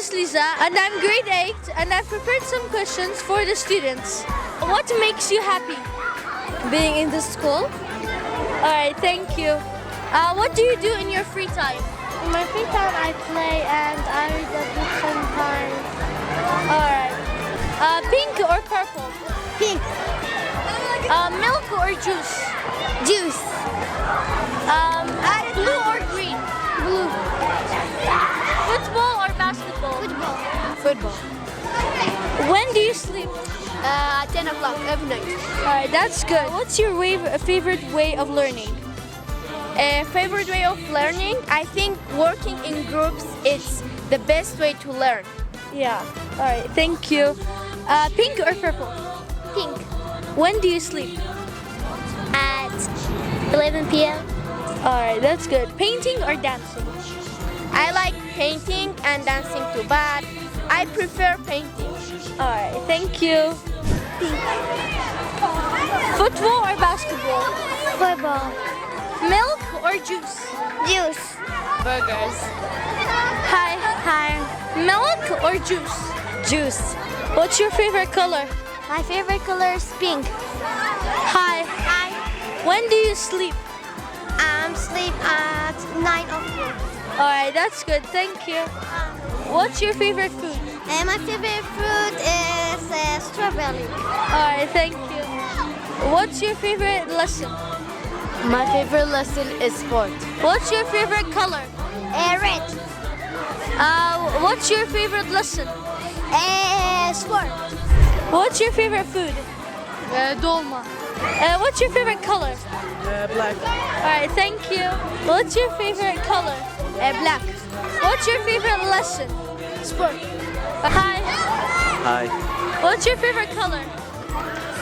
is Liza and I'm grade 8 and I've prepared some questions for the students. What makes you happy? Being in the school. Alright, thank you. What do you do in your free time? In my free time I play and I read a book sometimes. Alright. Pink or purple? Pink. Milk or juice? Juice. Blue or green? Blue. Football or basketball? Football. Football. When do you sleep? 10 o'clock every night. Alright, that's good. What's your favorite way of learning? Favorite way of learning? I think working in groups is the best way to learn. Yeah. Alright, thank you. Pink or purple? Pink. When do you sleep? At 11 p.m. Alright, that's good. Painting or dancing? I like painting and dancing too, but I prefer painting. Alright, thank you. Football or basketball? Football. Milk or juice? Juice. Burgers. Hi. Hi. Milk or juice? Juice. What's your favorite color? My favorite color is pink. Hi. Hi. When do you sleep? Sleep at 9 o'clock. Alright, that's good. Thank you. What's your favorite food? My favorite fruit is strawberry. Alright, thank you. What's your favorite lesson? My favorite lesson is sport. What's your favorite color? Red. What's your favorite lesson? Sport. What's your favorite food? Dolma. What's your favorite color? Black. Alright, thank you. What's your favorite color? Black. What's your favorite lesson? Sport. Hi. Hi. What's your favorite color?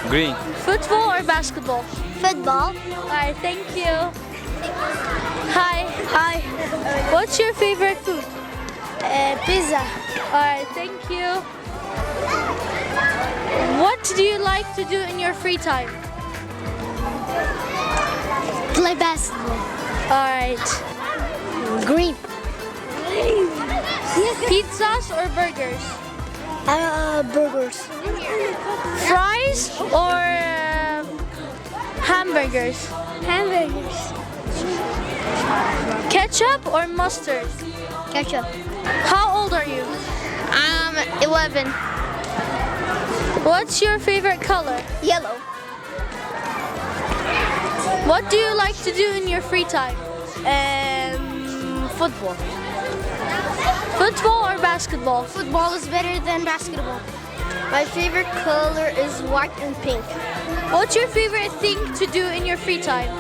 Green. Football or basketball? Football. Alright, thank you. Hi. Hi. What's your favorite food? Pizza. Alright, thank you. What do you like to do in your free time? Play basketball. Alright. Green. Pizzas or burgers? Burgers. Fries or hamburgers? Hamburgers. Ketchup or mustard? Ketchup. How old are you? 11. What's your favorite color? Yellow. What do you like to do in your free time? Football. Football or basketball? Football is better than basketball. My favorite color is white and pink. What's your favorite thing to do in your free time?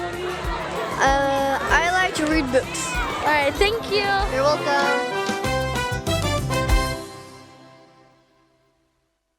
I like to read books. Alright, thank you. You're welcome.